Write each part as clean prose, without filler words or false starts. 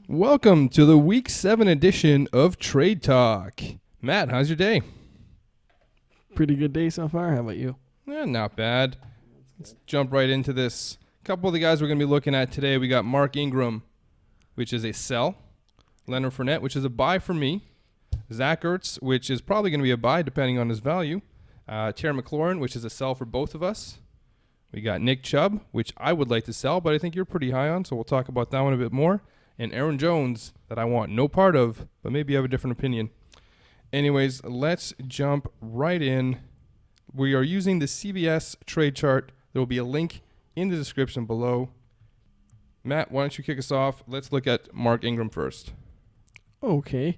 Welcome to the Week 7 edition of Trade Talk. Matt, how's your day? Pretty good day so far. How about you? Not bad. Let's jump right into this. A couple of the guys we're going to be looking at today. We got Mark Ingram, which is a sell. Leonard Fournette, which is a buy for me. Zach Ertz, which is probably going to be a buy depending on his value. Terry McLaurin, which is a sell for both of us. We got Nick Chubb, which I would like to sell, but I think you're pretty high on, so we'll talk about that one a bit more. And Aaron Jones, that I want no part of, but maybe you have a different opinion. Anyways, let's jump right in. We are using the CBS Trade Chart. There will be a link in the description below. Matt, why don't you kick us off? Let's look at Mark Ingram first. Okay.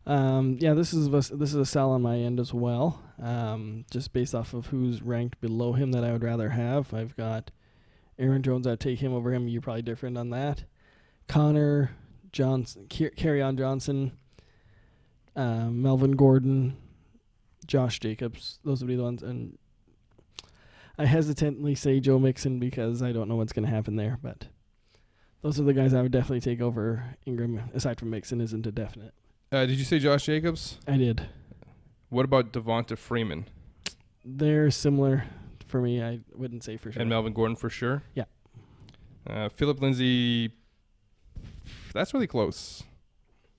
This is a sell on my end as well. Just based off of who's ranked below him that I would rather have. I've got Aaron Jones. I'd take him over him. You're probably different on that. Connor Johnson, Kerryon Johnson, Melvin Gordon, Josh Jacobs. Those would be the ones. And I hesitantly say Joe Mixon because I don't know what's going to happen there. But those are the guys I would definitely take over Ingram. Aside from Mixon, isn't a definite. Did you say Josh Jacobs? I did. What about Devonta Freeman? They're similar for me. I wouldn't say for sure. And Melvin Gordon for sure? Yeah. Philip Lindsay, that's really close.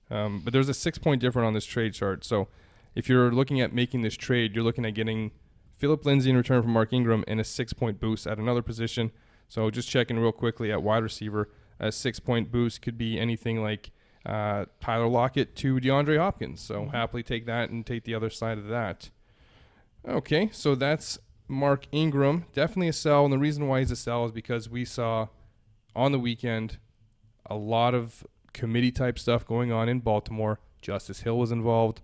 But there's a 6-point difference on this trade chart. So if you're looking at making this trade, you're looking at getting Philip Lindsay in return for Mark Ingram and a 6-point boost at another position. So just checking real quickly at wide receiver, a 6-point boost could be anything like Tyler Lockett to DeAndre Hopkins. So happily take that and take the other side of that. Okay, so that's Mark Ingram. Definitely a sell. And the reason why he's a sell is because we saw on the weekend a lot of committee-type stuff going on in Baltimore. Justice Hill was involved.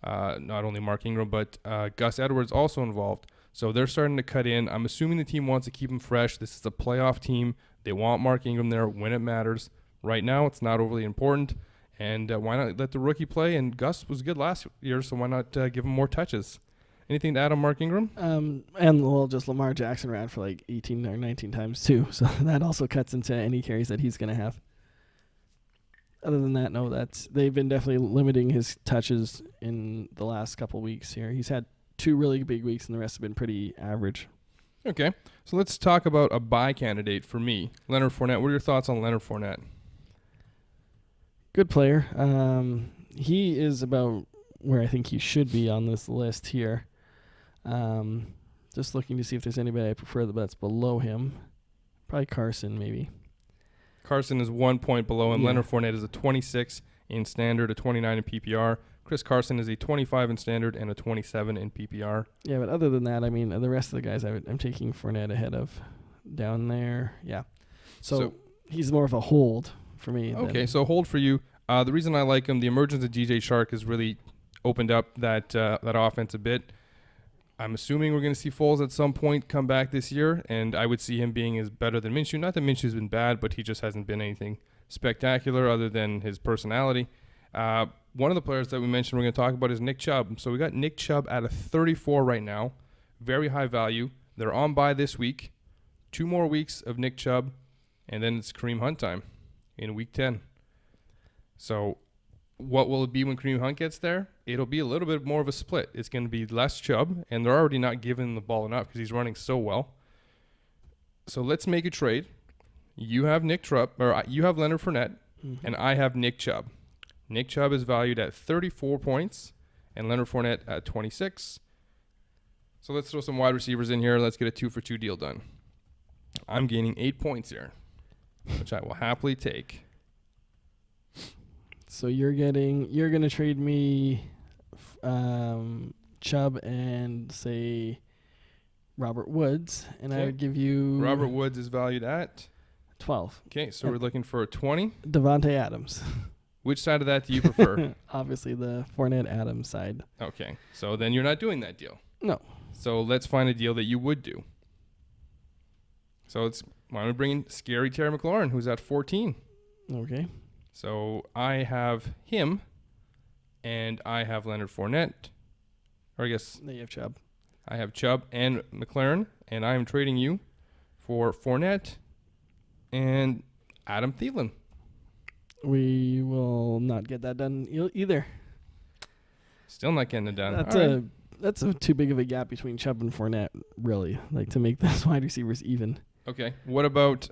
Not only Mark Ingram, but Gus Edwards also involved. So they're starting to cut in. I'm assuming the team wants to keep him fresh. This is a playoff team. They want Mark Ingram there when it matters. Right now, it's not overly important. And why not let the rookie play? And Gus was good last year, so why not give him more touches? Anything to add on Mark Ingram? Just Lamar Jackson ran for like 18 or 19 times too. So that also cuts into any carries that he's going to have. Other than that, no, they've been definitely limiting his touches in the last couple weeks here. He's had 2 really big weeks, and the rest have been pretty average. Okay, so let's talk about a buy candidate for me. Leonard Fournette. What are your thoughts on Leonard Fournette? Good player. He is about where I think he should be on this list here. Just looking to see if there's anybody I prefer that's below him. Probably Carson, maybe. Carson is 1 point below him. Yeah. Leonard Fournette is a 26 in standard, a 29 in PPR. Chris Carson is a 25 in standard and a 27 in PPR. Yeah, but other than that, I mean, the rest of the guys I'm taking Fournette ahead of down there. Yeah. So he's more of a hold for me. Okay, so hold for you. The reason I like him, the emergence of DJ Shark has really opened up that offense a bit. I'm assuming we're going to see Foles at some point come back this year, and I would see him being as better than Minshew. Not that Minshew's been bad, but he just hasn't been anything spectacular other than his personality. One of the players that we mentioned we're going to talk about is Nick Chubb. So we got Nick Chubb at a 34 right now. Very high value. They're on bye this week. 2 more weeks of Nick Chubb, and then it's Kareem Hunt time in week 10. So what will it be when Kareem Hunt gets there? It'll be a little bit more of a split. It's going to be less Chubb, and they're already not giving the ball enough because he's running so well. So let's make a trade. You have Nick Chubb, or you have Leonard Fournette, and I have Nick Chubb. Nick Chubb is valued at 34 points, and Leonard Fournette at 26. So let's throw some wide receivers in here. Let's get a 2-for-2 deal done. I'm gaining 8 points here, which I will happily take. So you're going to trade me Chubb and say Robert Woods, and I would give you Robert Woods is valued at 12. Okay, so we're looking for a 20. Devontae Adams. Which side of that do you prefer? Obviously the Fournette Adams side. Okay, so then you're not doing that deal. No. So let's find a deal that you would do. So why don't we bring in scary Terry McLaurin, who's at 14. Okay. So I have him, and I have Leonard Fournette. Or I guess you have Chubb. I have Chubb and McLaurin, and I am trading you for Fournette and Adam Thielen. We will not get that done either. Still not getting it done. That's too big of a gap between Chubb and Fournette, really, like to make those wide receivers even. Okay. What about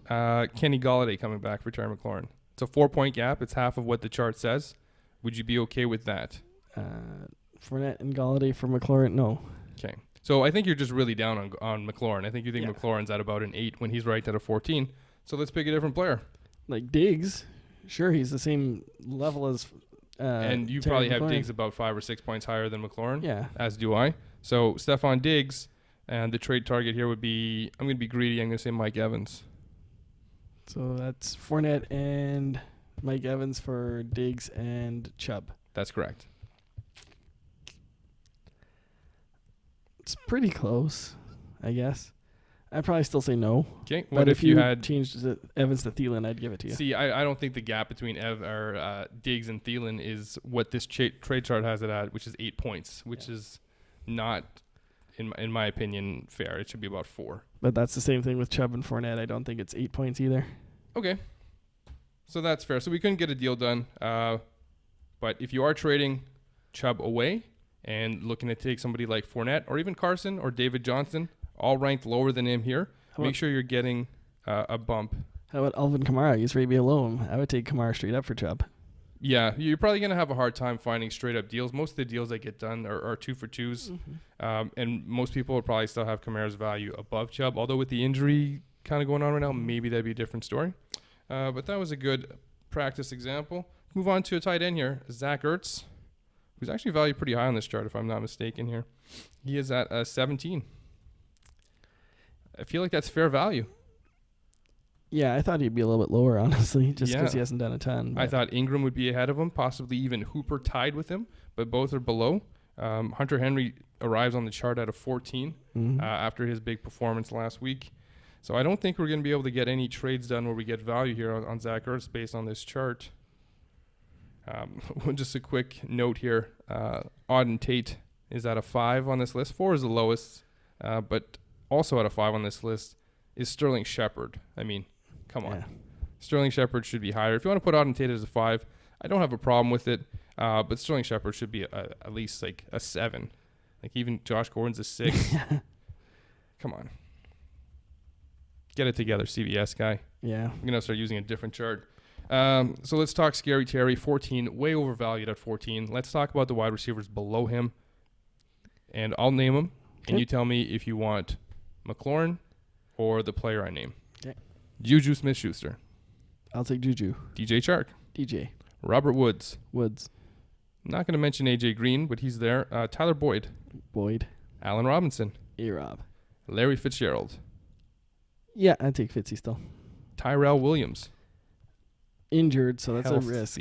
Kenny Golladay coming back for Terry McLaurin? It's a 4-point gap. It's half of what the chart says. Would you be okay with that? Fournette and Golladay for McLaurin, no. Okay. So I think you're just really down on McLaurin. I think you think McLaurin's at about an 8 when he's ranked at a 14. So let's pick a different player. Like Diggs, sure, he's the same level as and you Terry probably McLaurin. have Diggs about 5 or 6 points higher than McLaurin. Yeah. As do I. So Stephon Diggs, and the trade target here would be, I'm going to be greedy, I'm going to say Mike Evans. So that's Fournette and Mike Evans for Diggs and Chubb. That's correct. It's pretty close, I guess. I'd probably still say no. Okay. But What if you had changed Evans to Thielen, I'd give it to you. See, I don't think the gap between Diggs and Thielen is what this trade chart has it at, which is 8 points, which is not, in my opinion, fair. It should be about 4. But that's the same thing with Chubb and Fournette. I don't think it's 8 points either. Okay. So that's fair. So we couldn't get a deal done. But if you are trading Chubb away and looking to take somebody like Fournette or even Carson or David Johnson, all ranked lower than him here, make sure you're getting a bump. How about Alvin Kamara? He's right below him. I would take Kamara straight up for Chubb. Yeah, you're probably going to have a hard time finding straight up deals. Most of the deals that get done are 2 for 2s. Mm-hmm. And most people will probably still have Kamara's value above Chubb. Although with the injury kind of going on right now, maybe that'd be a different story. But that was a good practice example. Move on to a tight end here, Zach Ertz, who's actually valued pretty high on this chart, if I'm not mistaken here. He is at 17. I feel like that's fair value. Yeah, I thought he'd be a little bit lower, honestly, just because he hasn't done a ton. I thought Ingram would be ahead of him, possibly even Hooper tied with him, but both are below. Hunter Henry arrives on the chart at a 14 after his big performance last week. So I don't think we're going to be able to get any trades done where we get value here on Zach Ertz based on this chart. Just a quick note here. Auden Tate is at a 5 on this list. 4 is the lowest, but also at a 5 on this list is Sterling Shepard. I mean, come on. Sterling Shepard should be higher. If you want to put Auden Tate as a 5, I don't have a problem with it, but Sterling Shepard should be at least like a 7. Like even Josh Gordon's a 6. Come on. Get it together, CBS guy. Yeah. I'm going to start using a different chart. So let's talk Scary Terry, 14, way overvalued at 14. Let's talk about the wide receivers below him, and I'll name them, and you tell me if you want McLaurin or the player I name. Okay. Juju Smith-Schuster. I'll take Juju. DJ Chark. DJ. Robert Woods. Woods. I'm not going to mention AJ Green, but he's there. Tyler Boyd. Boyd. Allen Robinson. A-Rob. Larry Fitzgerald. Yeah, I'd take Fitzy still. Tyrell Williams. Injured, so that's a risk.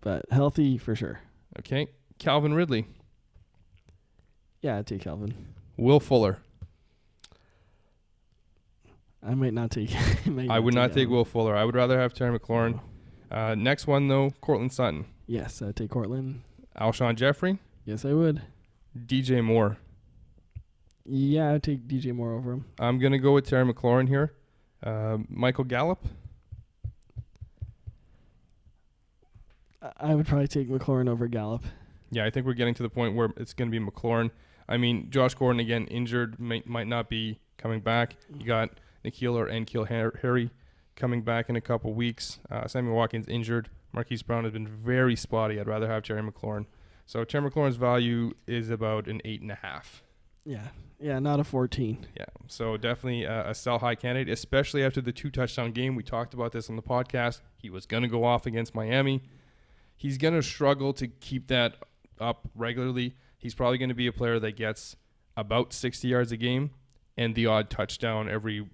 But healthy for sure. Okay. Calvin Ridley. Yeah, I'd take Calvin. Will Fuller. I might not take I would not take Will Fuller. I would rather have Terry McLaurin. Next one, though, Cortland Sutton. Yes, I'd take Cortland. Alshon Jeffrey. Yes, I would. DJ Moore. Yeah, I'd take DJ Moore over him. I'm going to go with Terry McLaurin here. Michael Gallup. I would probably take McLaurin over Gallup. Yeah, I think we're getting to the point where it's going to be McLaurin. I mean, Josh Gordon, again, injured, might not be coming back. You got N'Keal or N'Keal Harry coming back in a couple weeks. Sammy Watkins injured. Marquise Brown has been very spotty. I'd rather have Terry McLaurin. So Terry McLaurin's value is about an 8.5. Yeah, not a 14. Yeah, so definitely a sell-high candidate, especially after the 2-touchdown game. We talked about this on the podcast. He was going to go off against Miami. He's going to struggle to keep that up regularly. He's probably going to be a player that gets about 60 yards a game and the odd touchdown every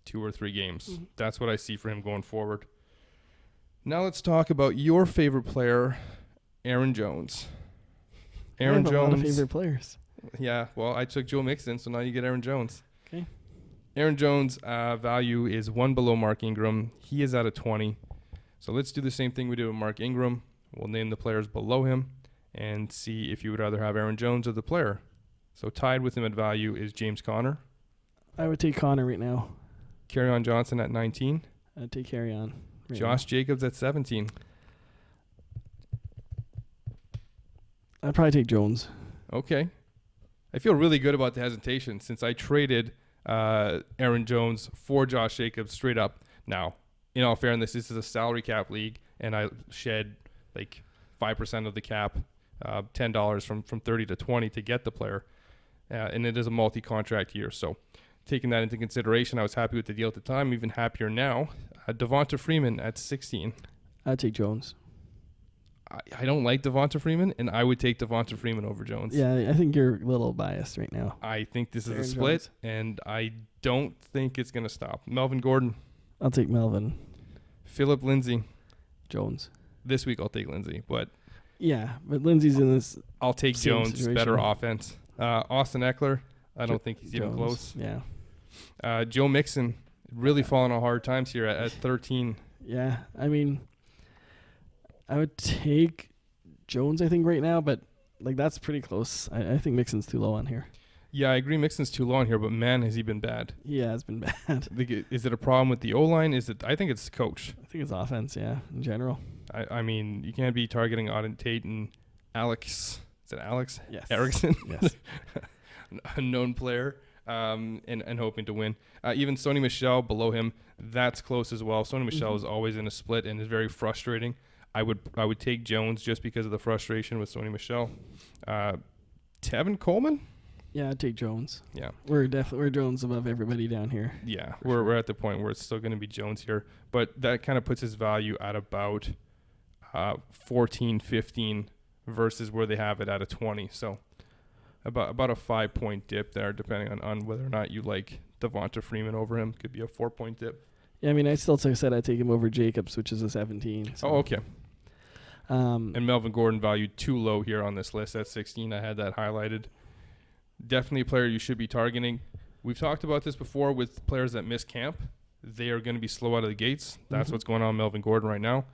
2 or 3 games. Mm-hmm. That's what I see for him going forward. Now let's talk about your favorite player, Aaron Jones. Aaron Jones. A lot of favorite players. Yeah, well, I took Joe Mixon, so now you get Aaron Jones. Okay. Aaron Jones' value is 1 below Mark Ingram. He is at a 20. So let's do the same thing we did with Mark Ingram. We'll name the players below him and see if you would rather have Aaron Jones or the player. So tied with him at value is James Conner. I would take Conner right now. Kerryon Johnson at 19. I'd take Kerryon Josh Jacobs at 17. I'd probably take Jones. Okay. I feel really good about the hesitation since I traded Aaron Jones for Josh Jacobs straight up. Now, in all fairness, this is a salary cap league, and I shed like 5% of the cap, $10 from 30 to 20 to get the player. And it is a multi-contract year. So taking that into consideration, I was happy with the deal at the time, even happier now. Devonta Freeman at 16. I'd take Jones. I don't like Devonta Freeman, and I would take Devonta Freeman over Jones. Yeah, I think you're a little biased right now. I think this is Aaron a split, Jones. and I don't think it's going to stop. Melvin Gordon. I'll take Melvin. Phillip Lindsay. Jones. This week I'll take Lindsay, but Yeah, but Lindsay's in this. I'll take Same Jones. situation. Better offense. Austin Eckler. I don't think he's even Jones. close. Yeah. Joe Mixon. Really falling on hard times here at 13. Yeah, I mean, I would take Jones, I think, right now, but like that's pretty close. I think Mixon's too low on here. Yeah, I agree Mixon's too low on here, but man, has he been bad. He has been bad. Is it a problem with the O-line? I think it's the coach. I think it's offense, yeah, in general. I mean, you can't be targeting Auden Tate and Alex. Is it Alex? Yes. Erickson? Yes. A known player, and hoping to win. Even Sony Michel below him, that's close as well. Sony Michel is always in a split and is very frustrating. I would take Jones just because of the frustration with Sony Michel. Tevin Coleman? Yeah, I'd take Jones. Yeah. We're Jones above everybody down here. Yeah, we're at the point where it's still going to be Jones here, but that kind of puts his value at about 14, 15 versus where they have it at a 20. So about a 5-point dip there, depending on whether or not you like Devonta Freeman over him. Could be a 4-point dip. Yeah, I mean, I still said I'd take him over Jacobs, which is a 17. So. Oh, okay. And Melvin Gordon valued too low here on this list at 16. I had that highlighted. Definitely a player you should be targeting. We've talked about this before with players that miss camp. They are going to be slow out of the gates. That's what's going on with Melvin Gordon right now.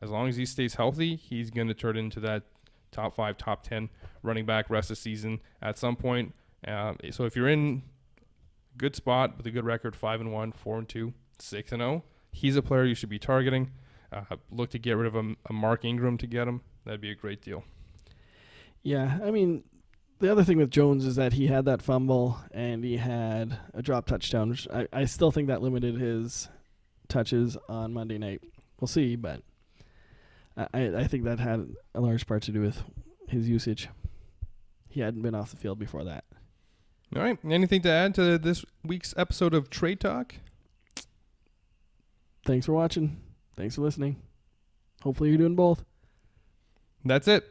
As long as he stays healthy, he's going to turn into that top 5, top 10 running back rest of the season at some point. So if you're in a good spot with a good record, 5-1, 4-2, 6-0, he's a player you should be targeting. Look to get rid of a Mark Ingram to get him. That'd be a great deal. Yeah, I mean, the other thing with Jones is that he had that fumble and he had a drop touchdown, which I still think that limited his touches on Monday night. We'll see, but I think that had a large part to do with his usage. He hadn't been off the field before that. All right. Anything to add to this week's episode of Trade Talk? Thanks for watching. Thanks for listening. Hopefully you're doing both. That's it.